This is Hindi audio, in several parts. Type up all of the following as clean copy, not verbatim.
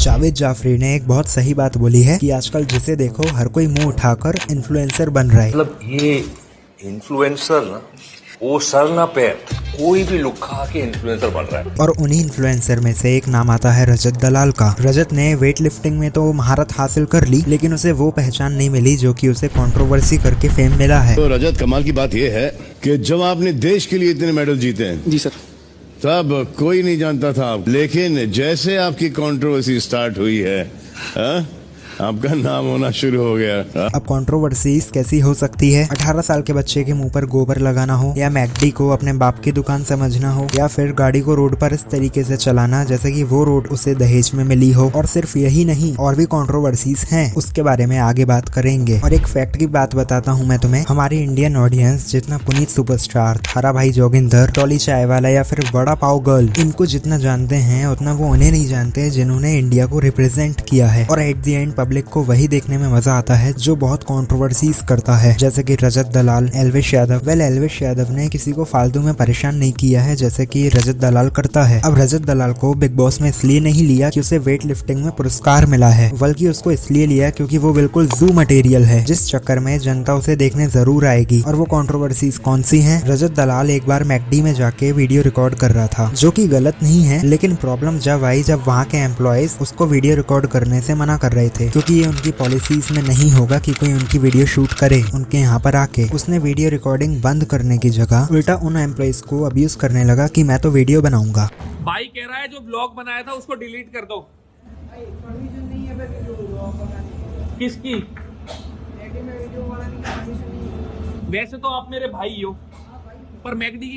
जावेद जाफरी ने एक बहुत सही बात बोली है कि आजकल जिसे देखो हर कोई मुंह उठाकर इन्फ्लुएंसर बन रहा है। मतलब ये इन्फ्लुएंसर ना, वो सर ना पैर, कोई भी लुक खा के इन्फ्लुएंसर बन रहा है। और उन्हीं इन्फ्लुएंसर में से एक नाम आता है रजत दलाल का। रजत ने वेट लिफ्टिंग में तो महारत हासिल कर ली, लेकिन उसे वो पहचान नहीं मिली जो कि उसे कंट्रोवर्सी करके फेम मिला है। तो रजत, कमाल की बात ये है कि जब आपने देश के लिए इतने मेडल जीते हैं जी सर, तब कोई नहीं जानता था, लेकिन जैसे आपकी कंट्रोवर्सी स्टार्ट हुई है आपका नाम होना शुरू हो गया। अब कंट्रोवर्सीज कैसी हो सकती है? 18 साल के बच्चे के मुंह पर गोबर लगाना हो, या मैकडी को अपने बाप की दुकान समझना हो, या फिर गाड़ी को रोड पर इस तरीके से चलाना जैसे कि वो रोड उसे दहेज में मिली हो। और सिर्फ यही नहीं, और भी कंट्रोवर्सीज हैं, उसके बारे में आगे बात करेंगे। और एक फैक्ट की बात बताता हूँ मैं तुम्हें, हमारी इंडियन ऑडियंस जितना पुनीत सुपरस्टार, थारा भाई जोगिंदर, टॉली चाय वाला या फिर बड़ा पाव गर्ल, इनको जितना जानते हैं उतना वो उन्हें नहीं जानते जिन्होंने इंडिया को रिप्रेजेंट किया है। और एट द एंड पब्लिक को वही देखने में मजा आता है जो बहुत कंट्रोवर्सीज करता है, जैसे कि रजत दलाल, एल्विश यादव। एल्विश यादव ने किसी को फालतू में परेशान नहीं किया है जैसे कि रजत दलाल करता है। अब रजत दलाल को बिग बॉस में इसलिए नहीं लिया कि उसे वेट लिफ्टिंग में पुरस्कार मिला है, बल्कि उसको इसलिए लिया क्योंकि वो बिल्कुल जू मटेरियल है, जिस चक्कर में जनता उसे देखने जरूर आएगी। और वो कंट्रोवर्सीज कौन सी हैं? रजत दलाल एक बार मैकडी में जाके वीडियो रिकॉर्ड कर रहा था, जो कि गलत नहीं है, लेकिन प्रॉब्लम जब आई जब वहाँ के एम्प्लॉयज उसको वीडियो रिकॉर्ड करने से मना कर रहे थे, क्योंकि उनकी पॉलिसीज में नहीं होगा कि कोई उनकी वीडियो शूट करे उनके यहाँ पर आके। उसने वीडियो रिकॉर्डिंग बंद करने की जगह उल्टा उन एम्प्लॉयज को अब्यूज करने लगा कि मैं तो वीडियो बनाऊंगा। भाई कह रहा है जो ब्लॉग बनाया था उसको डिलीट कर दो। किसकी? वैसे तो आप मेरे भाई हो, पर मैकडी की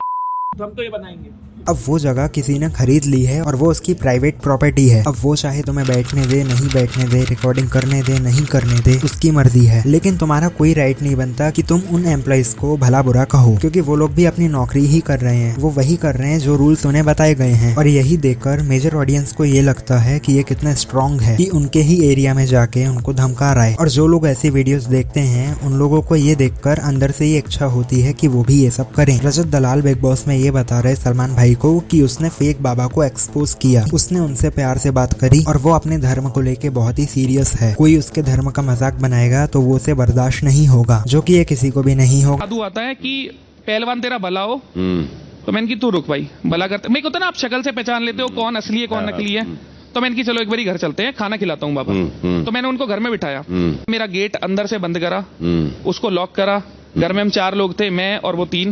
हम तो ये बनाएंगे। अब वो जगह किसी ने खरीद ली है और वो उसकी प्राइवेट प्रॉपर्टी है। अब वो चाहे तुम्हें बैठने दे, नहीं बैठने दे, रिकॉर्डिंग करने दे, नहीं करने दे, उसकी मर्जी है। लेकिन तुम्हारा कोई राइट नहीं बनता कि तुम उन एम्प्लॉइज को भला बुरा कहो, क्योंकि वो लोग भी अपनी नौकरी ही कर रहे हैं। वो वही कर रहे हैं जो रूल्स उन्हें बताए गए हैं। और यही देखकर मेजर ऑडियंस को ये लगता है कि ये कितना स्ट्रांग है कि उनके ही एरिया में जाके उनको धमका रहा है। और जो लोग ऐसी वीडियोस देखते हैं उन लोगों को ये देखकर अंदर से ये इच्छा होती है कि वो भी ये सब करें। रजत दलाल बिग बॉस में ये बता रहे सलमान भाई को कि उसने फेक बाबा को एक्सपोज किया, उसने उनसे प्यार से बात करी और वो अपने धर्म को लेके बहुत ही सीरियस है। कोई उसके धर्म का मजाक बनाएगा तो वो उसे बर्दाश्त नहीं होगा, जो कि ये किसी को भी नहीं होगा। जादू आता है कि पहलवान तेरा भला हो, तो मैंने की तू रुक भाई, भला करते मेरे को तो ना आप शक्ल से पहचान लेते हो कौन असली है कौन नकली है। तो मैंने की चलो एक बारी घर चलते हैं, खाना खिलाता हूँ बाबा। तो मैंने उनको घर में बिठाया, मेरा गेट अंदर से बंद करा, उसको लॉक करा। घर में हम 4 लोग थे, मैं और वो 3।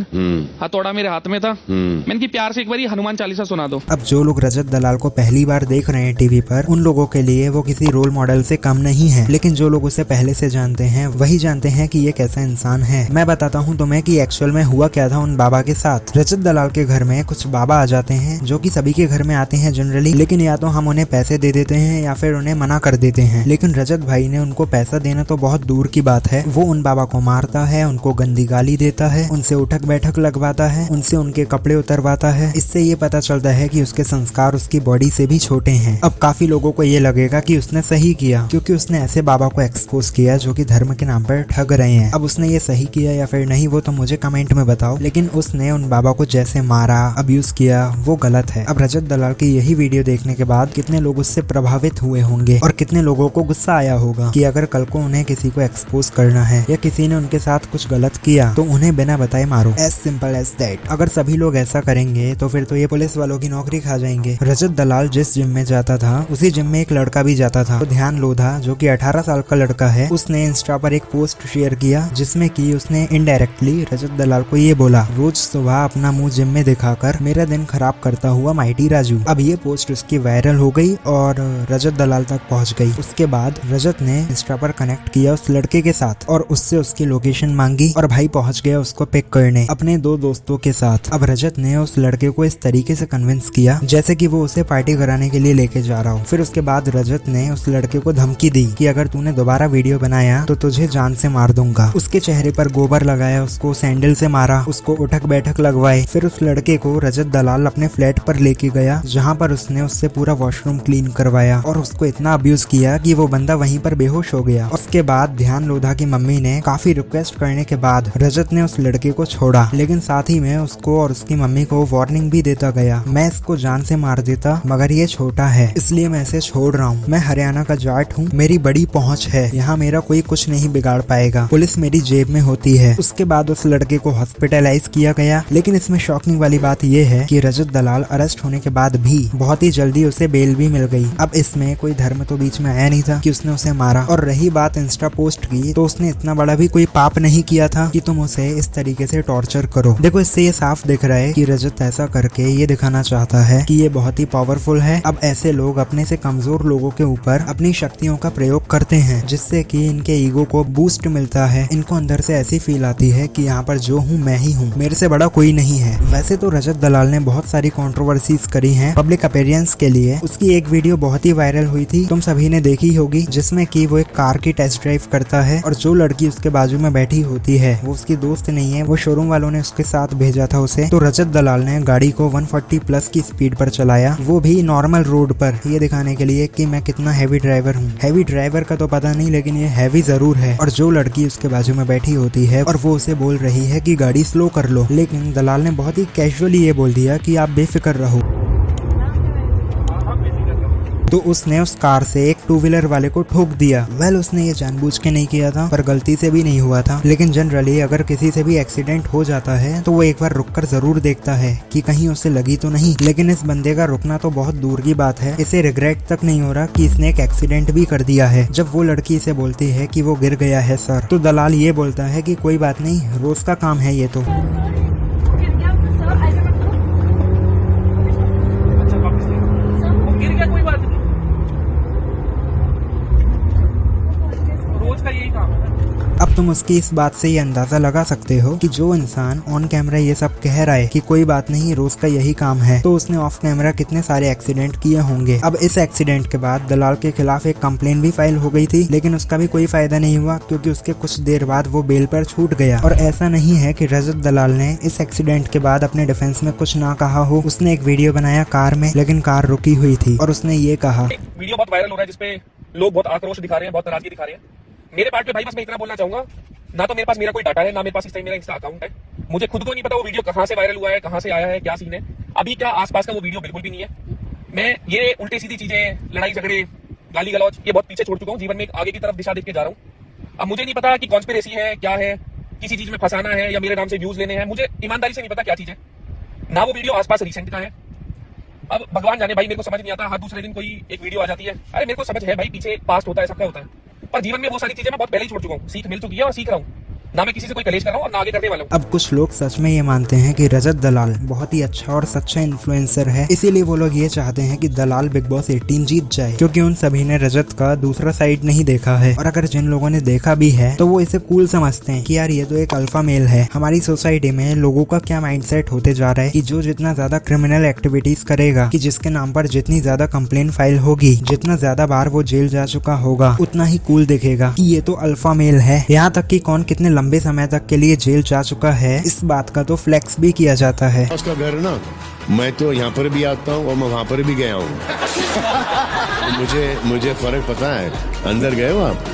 हथौड़ा मेरे हाथ में था। मैंने की प्यार से एक बारी हनुमान चालीसा सुना दो। अब जो लोग रजत दलाल को पहली बार देख रहे हैं टीवी पर, उन लोगों के लिए वो किसी रोल मॉडल से कम नहीं है। लेकिन जो लोग उसे पहले से जानते हैं वही जानते हैं कि ये कैसा इंसान है। मैं बताता हूँ तुम्हें कि एक्चुअल में हुआ क्या था उन बाबा के साथ। रजत दलाल के घर में कुछ बाबा आ जाते हैं जो कि सभी के घर में आते हैं जनरली, लेकिन या तो हम उन्हें पैसे दे देते हैं या फिर उन्हें मना कर देते हैं। लेकिन रजत भाई ने उनको पैसा देना तो बहुत दूर की बात है, वो उन बाबा को मारता है, उनको गंदी गाली देता है, उनसे उठक बैठक लगवाता है, उनसे उनके कपड़े उतरवाता है। इससे ये पता चलता है कि उसके संस्कार उसकी बॉडी से भी छोटे हैं। अब काफी लोगों को ये लगेगा कि उसने सही किया, क्योंकि उसने ऐसे बाबा को एक्सपोज किया जो कि धर्म के नाम पर ठग रहे हैं। अब उसने ये सही किया या फिर नहीं वो तो मुझे कमेंट में बताओ, लेकिन उसने उन बाबा को जैसे मारा, अब्यूज किया, वो गलत है। अब रजत दलाल की यही वीडियो देखने के बाद कितने लोग उससे प्रभावित हुए होंगे और कितने लोगों को गुस्सा आया होगा कि अगर कल को उन्हें किसी को एक्सपोज करना है या किसी ने उनके साथ कुछ गलत किया तो उन्हें बिना बताए मारो। As simple as that. अगर सभी लोग ऐसा करेंगे तो फिर तो ये पुलिस वालों की नौकरी खा जाएंगे। रजत दलाल जिस जिम में जाता था उसी जिम में एक लड़का भी जाता था। तो ध्यान लोधा जो कि 18 साल का लड़का है, उसने इंस्टा पर एक पोस्ट शेयर किया जिसमें कि उसने इनडायरेक्टली रजत दलाल को ये बोला, रोज सुबह अपना मुंह जिम में दिखाकर मेरा दिन खराब करता हुआ माइटी राजू। अब ये पोस्ट उसकी वायरल हो गई और रजत दलाल तक पहुंच गई। उसके बाद रजत ने इंस्टा पर कनेक्ट किया उस लड़के के साथ और उससे उसकी लोकेशन मांगी और भाई पहुंच गया उसको पिक करने अपने 2 दोस्तों के साथ। अब रजत ने उस लड़के को इस तरीके से कन्विंस किया जैसे कि वो उसे पार्टी कराने के लिए लेके जा रहा हो। फिर उसके बाद रजत ने उस लड़के को धमकी दी कि अगर तूने दोबारा वीडियो बनाया तो तुझे जान से मार दूंगा। उसके चेहरे पर गोबर लगाया, उसको सैंडल से मारा, उसको उठक बैठक लगवाए। फिर उस लड़के को रजत दलाल अपने फ्लैट पर लेके गया जहाँ पर उसने उससे पूरा वॉशरूम क्लीन करवाया और उसको इतना अब्यूज किया कि वो बंदा वहीं पर बेहोश हो गया। उसके बाद ध्यान लोधा की मम्मी ने काफी रिक्वेस्ट करने के के बाद रजत ने उस लड़के को छोड़ा, लेकिन साथ ही में उसको और उसकी मम्मी को वार्निंग भी देता गया, मैं इसको जान से मार देता मगर ये छोटा है इसलिए मैं इसे छोड़ रहा हूँ। मैं हरियाणा का जाट हूँ, मेरी बड़ी पहुँच है, यहाँ मेरा कोई कुछ नहीं बिगाड़ पाएगा, पुलिस मेरी जेब में होती है। उसके बाद उस लड़के को हॉस्पिटलाइज किया गया। लेकिन इसमें शॉकिंग वाली बात यह है कि रजत दलाल अरेस्ट होने के बाद भी बहुत ही जल्दी उसे बेल भी मिल गई। अब इसमें कोई धर्म तो बीच में आया नहीं था कि उसने उसे मारा। और रही बात इंस्टा पोस्ट की, तो उसने इतना बड़ा भी कोई पाप नहीं किया था कि तुम उसे इस तरीके से टॉर्चर करो। देखो इससे ये साफ दिख रहा है कि रजत ऐसा करके ये दिखाना चाहता है कि ये बहुत ही पावरफुल है। अब ऐसे लोग अपने से कमजोर लोगों के ऊपर अपनी शक्तियों का प्रयोग करते हैं, जिससे कि इनके ईगो को बूस्ट मिलता है। इनको अंदर से ऐसी फील आती है कि यहाँ पर जो हूँ मैं ही हूँ, मेरे से बड़ा कोई नहीं है। वैसे तो रजत दलाल ने बहुत सारी कंट्रोवर्सीज करी हैं पब्लिक अपीयरेंस के लिए। उसकी एक वीडियो बहुत ही वायरल हुई थी, तुम सभी ने देखी होगी, जिसमें कि वो एक कार की टेस्ट ड्राइव करता है और जो लड़की उसके बाजू में बैठी होती है वो उसकी दोस्त नहीं है, वो शोरूम वालों ने उसके साथ भेजा था उसे। तो रजत दलाल ने गाड़ी को 140 प्लस की स्पीड पर चलाया, वो भी नॉर्मल रोड पर, ये दिखाने के लिए कि मैं कितना हैवी ड्राइवर हूँ। हैवी ड्राइवर का तो पता नहीं, लेकिन ये हैवी जरूर है। और जो लड़की उसके बाजू में बैठी होती है और वो उसे बोल रही है कि गाड़ी स्लो कर लो, लेकिन दलाल ने बहुत ही कैजुअली ये बोल दिया कि आप बेफिक्र रहो। तो उसने उस कार से एक टू व्हीलर वाले को ठोक दिया। वेल उसने ये जानबूझ के नहीं किया था, पर गलती से भी नहीं हुआ था। लेकिन जनरली अगर किसी से भी एक्सीडेंट हो जाता है तो वो एक बार रुककर जरूर देखता है कि कहीं उसे लगी तो नहीं। लेकिन इस बंदे का रुकना तो बहुत दूर की बात है, इसे रिग्रेट तक नहीं हो रहा कि इसने एक एक्सीडेंट भी कर दिया है। जब वो लड़की इसे बोलती है कि वो गिर गया है सर, तो दलाल ये बोलता है कि कोई बात नहीं, रोज का काम है ये तो। अब तुम उसकी इस बात से ये अंदाजा लगा सकते हो कि जो इंसान ऑन कैमरा ये सब कह रहा है कि कोई बात नहीं रोज का यही काम है, तो उसने ऑफ कैमरा कितने सारे एक्सीडेंट किए होंगे। अब इस एक्सीडेंट के बाद दलाल के खिलाफ एक कंप्लेन भी फाइल हो गई थी, लेकिन उसका भी कोई फायदा नहीं हुआ क्योंकि उसके कुछ देर बाद वो बेल पर छूट गया। और ऐसा नहीं है कि रजत दलाल ने इस एक्सीडेंट के बाद अपने डिफेंस में कुछ ना कहा हो। उसने एक वीडियो बनाया कार में, लेकिन कार रुकी हुई थी और उसने ये कहा, वीडियो बहुत वायरल हो रहा है जिसपे लोग बहुत आक्रोश दिखा रहे हैं, बहुत नाराजगी दिखा रहे हैं। मेरे पार्ट पे भाई बस मैं इतना बोलना चाहूंगा, ना तो मेरे पास मेरा कोई डाटा है, ना मेरे पास इस टाइम मेरा इंस्टा अकाउंट है। मुझे खुद को नहीं पता वो वीडियो कहां से वायरल हुआ है, कहां से आया है, क्या सीन है। अभी क्या आसपास का वो वीडियो बिल्कुल भी नहीं है। मैं ये उल्टी सीधी चीजें, लड़ाई झगड़े, गाली गलौज, ये बहुत पीछे छोड़ चुका हूँ। जीवन में आगे की तरफ दिशा देख के जा रहा हूँ। अब मुझे नहीं पता कि कॉन्स्पिरेसी है, क्या है, किसी चीज में फंसाना है या मेरे नाम से व्यूज लेने हैं। मुझे ईमानदारी से नहीं पता क्या चीज है। ना वो वीडियो आसपास रिसेंट का है। अब भगवान जाने भाई, मेरे को समझ नहीं आता। हर दूसरे दिन कोई एक वीडियो आ जाती है। अरे मेरे को समझ है भाई, पीछे पास्ट होता है, सबका होता है, पर जीवन में वो सारी चीजें मैं बहुत पहले ही छोड़ चुका हूँ। सीख मिल चुकी है और सीख रहा हूँ। ना मैं किसी से कोई कलेश कर रहा हूँ और ना आगे करने वाला हूँ। अब कुछ लोग सच में ये मानते हैं कि रजत दलाल बहुत ही अच्छा और सच्चा इन्फ्लुएंसर है, इसीलिए वो लोग ये चाहते हैं कि दलाल बिग बॉस 18 जीत जाए, क्योंकि उन सभी ने रजत का दूसरा साइड नहीं देखा है। और अगर जिन लोगों ने देखा भी है तो वो इसे कूल समझते हैं कि यार ये तो एक अल्फा मेल है। हमारी सोसाइटी में लोगों का क्या माइंडसेट होते जा रहा है कि जो जितना ज्यादा क्रिमिनल एक्टिविटीज करेगा, कि जिसके नाम पर जितनी ज्यादा कंप्लेन फाइल होगी, जितना ज्यादा बार वो जेल जा चुका होगा, उतना ही कूल दिखेगा कि ये तो अल्फा मेल है। यहाँ तक कि कौन कितने लंबे समय तक के लिए जेल जा चुका है, इस बात का तो फ्लेक्स भी किया जाता है। उसका घर ना, मैं तो यहाँ पर भी आता हूँ और मैं वहाँ पर भी गया हूँ। मुझे फर्क पता है। अंदर गए हो आप?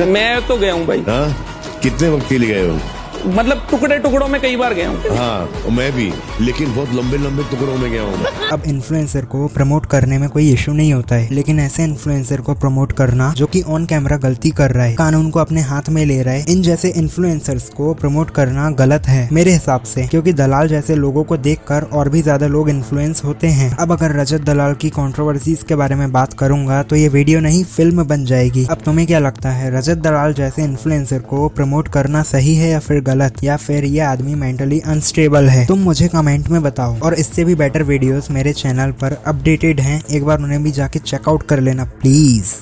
मैं तो गया हूँ भाई। हाँ, कितने वक्त के लिए गए हो? मतलब टुकड़े टुकड़ों में कई बार गया हूँ। हाँ मैं भी, लेकिन बहुत लंबे लंबे टुकड़ों में गया हूँ। अब इन्फ्लुएंसर को प्रमोट करने में कोई इशू नहीं होता है, लेकिन ऐसे इन्फ्लुएंसर को प्रमोट करना जो कि ऑन कैमरा गलती कर रहा है, कानून को अपने हाथ में ले रहा है, इन जैसे इन्फ्लुएंसर्स को प्रमोट करना गलत है मेरे हिसाब से, क्योंकि दलाल जैसे लोगों को देखकर और भी ज्यादा लोग इन्फ्लुएंस होते हैं। अब अगर रजत दलाल की कंट्रोवर्सीज के बारे में बात करूंगा तो ये वीडियो नहीं फिल्म बन जाएगी। अब तुम्हें क्या लगता है, रजत दलाल जैसे इन्फ्लुएंसर को प्रमोट करना सही है या फिर गलत, या फिर ये आदमी मेंटली अनस्टेबल है? तुम मुझे कमेंट में बताओ। और इससे भी बेटर वीडियोस मेरे चैनल पर अपडेटेड हैं, एक बार उन्हें भी जाके चेकआउट कर लेना प्लीज।